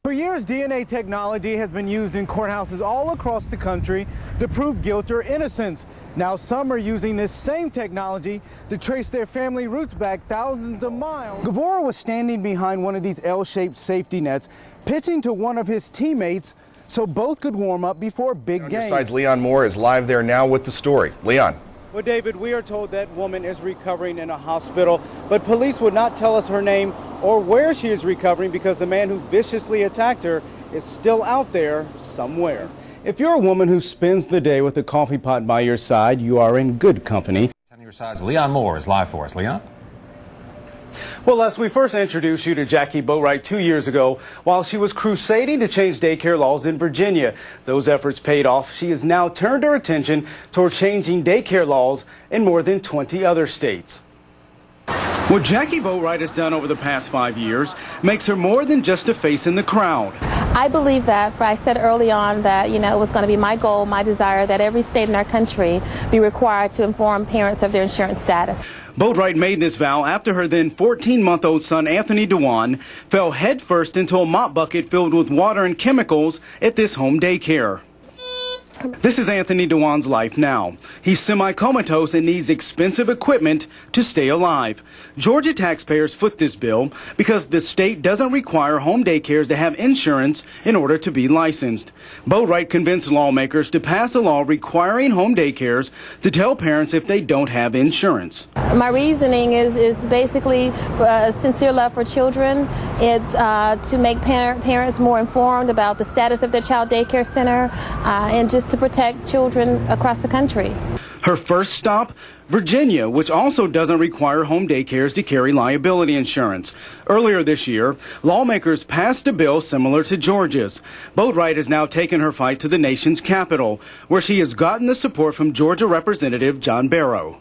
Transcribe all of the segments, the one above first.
For years, DNA technology has been used in courthouses all across the country to prove guilt or innocence. Now some are using this same technology to trace their family roots back thousands of miles. Gavora was standing behind one of these L-shaped safety nets, pitching to one of his teammates so both could warm up before a big game. Side's Leon Moore is live there now with the story. Leon. Well, David, we are told that woman is recovering in a hospital, but police would not tell us her name or where she is recovering because the man who viciously attacked her is still out there somewhere. If you're a woman who spends the day with a coffee pot by your side, you are in good company. On your sides, Leon Moore is live for us. Leon? Well, Les, we first introduced you to Jackie Boatwright 2 years ago while she was crusading to change daycare laws in Virginia. Those efforts paid off. She has now turned her attention toward changing daycare laws in more than 20 other states. What Jackie Boatwright has done over the past 5 years makes her more than just a face in the crowd. I believe that, I said early on that, it was going to be my goal, my desire that every state in our country be required to inform parents of their insurance status. Boatwright made this vow after her then 14-month-old son, Anthony Dewan, fell headfirst into a mop bucket filled with water and chemicals at this home daycare. This is Anthony Dewan's life now. He's semi-comatose and needs expensive equipment to stay alive. Georgia taxpayers foot this bill because the state doesn't require home daycares to have insurance in order to be licensed. Boatwright convinced lawmakers to pass a law requiring home daycares to tell parents if they don't have insurance. My reasoning is basically a sincere love for children. It's to make parents more informed about the status of their child daycare center and just to protect children across the country. Her first stop, Virginia, which also doesn't require home daycares to carry liability insurance. Earlier this year, lawmakers passed a bill similar to Georgia's. Boatwright has now taken her fight to the nation's capital, where she has gotten the support from Georgia Representative John Barrow.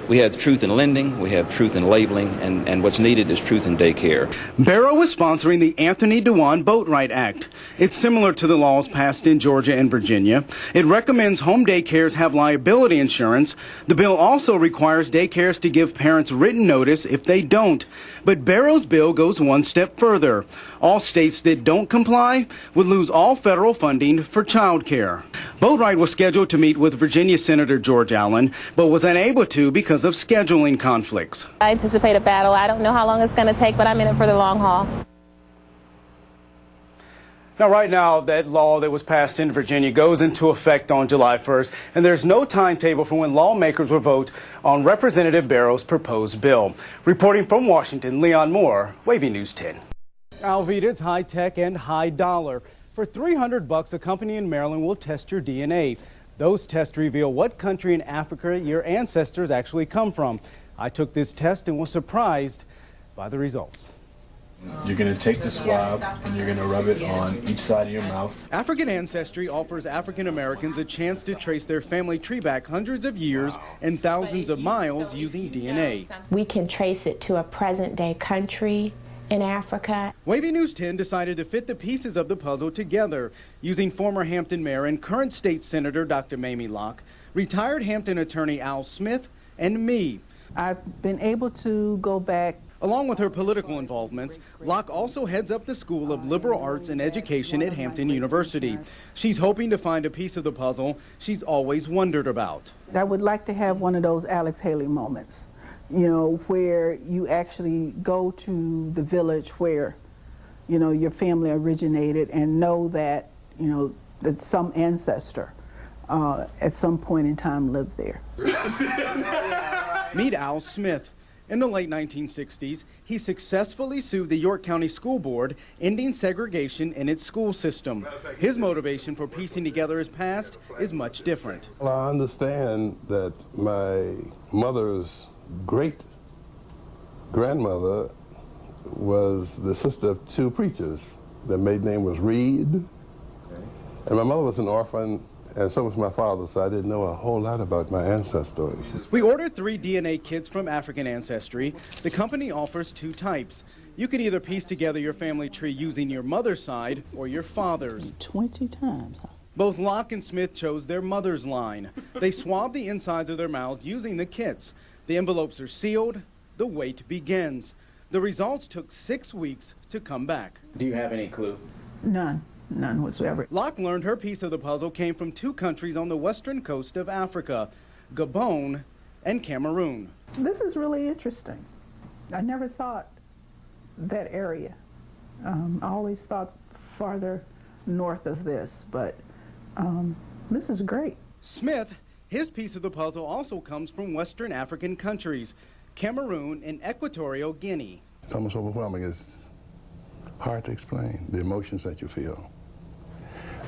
We have truth in lending, we have truth in labeling, and what's needed is truth in daycare. Barrow is sponsoring the Anthony Dewan Boatwright Act. It's similar to the laws passed in Georgia and Virginia. It recommends home daycares have liability insurance. The bill also requires daycares to give parents written notice if they don't. But Barrow's bill goes one step further. All states that don't comply would lose all federal funding for child care. Boatwright was scheduled to meet with Virginia Senator George Allen, but was unable to because of scheduling conflicts. I anticipate a battle. I don't know how long it's going to take, but I'm in it for the long haul. Now, right now, that law that was passed in Virginia goes into effect on July 1st, and there's no timetable for when lawmakers will vote on Representative Barrow's proposed bill. Reporting from Washington, Leon Moore, Wavy News 10. Alveda's high tech and high dollar. For $300, a company in Maryland will test your DNA. Those tests reveal what country in Africa your ancestors actually come from. I took this test and was surprised by the results. You're going to take the swab and you're going to rub it on each side of your mouth. African Ancestry offers African Americans a chance to trace their family tree back hundreds of years and thousands of miles using DNA. We can trace it to a present-day country in Africa. Wavy News 10 decided to fit the pieces of the puzzle together using former Hampton Mayor and current state senator Dr. Mamie Locke, retired Hampton attorney Al Smith, and me. I've been able to go back. Along with her political involvements, Locke also heads up the School of Liberal Arts and Education at Hampton University. She's hoping to find a piece of the puzzle she's always wondered about. I would like to have one of those Alex Haley moments, where you actually go to the village where, your family originated and know that, that some ancestor at some point in time lived there. Meet Al Smith. In the late 1960s, he successfully sued the York County School Board, ending segregation in its school system. His motivation for piecing together his past is much different. Well, I understand that my mother's great-grandmother was the sister of two preachers. Their maiden name was Reed, and my mother was an orphan, and so was my father, so I didn't know a whole lot about my ancestors. We ordered 3 DNA kits from African Ancestry. The company offers 2 types. You can either piece together your family tree using your mother's side or your father's. 20 times, huh? Both Locke and Smith chose their mother's line. They swabbed the insides of their mouths using the kits. The envelopes are sealed. The wait begins. The results took 6 weeks to come back. Do you have any clue? None whatsoever. Locke learned her piece of the puzzle came from 2 countries on the western coast of Africa, Gabon and Cameroon. This is really interesting. I never thought that area. I always thought farther north of this, but this is great. Smith, his piece of the puzzle also comes from Western African countries, Cameroon and Equatorial Guinea. It's almost overwhelming. It's hard to explain the emotions that you feel.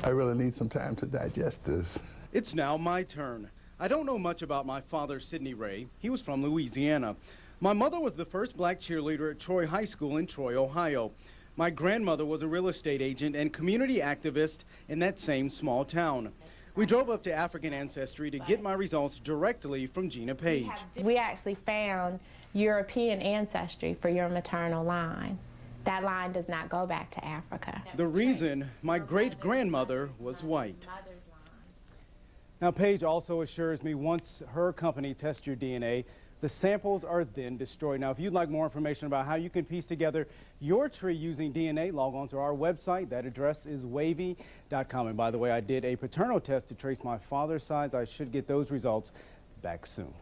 I really need some time to digest this. It's now my turn. I don't know much about my father, Sidney Ray. He was from Louisiana. My mother was the first black cheerleader at Troy High School in Troy, Ohio. My grandmother was a real estate agent and community activist in that same small town. We drove up to African Ancestry to get my results directly from Gina Page. We actually found European ancestry for your maternal line. That line does not go back to Africa. The reason, my great-grandmother was white. Now, Page also assures me once her company tests your DNA, the samples are then destroyed. Now, if you'd like more information about how you can piece together your tree using DNA, log on to our website. That address is wavy.com. And by the way, I did a paternal test to trace my father's sides. I should get those results back soon.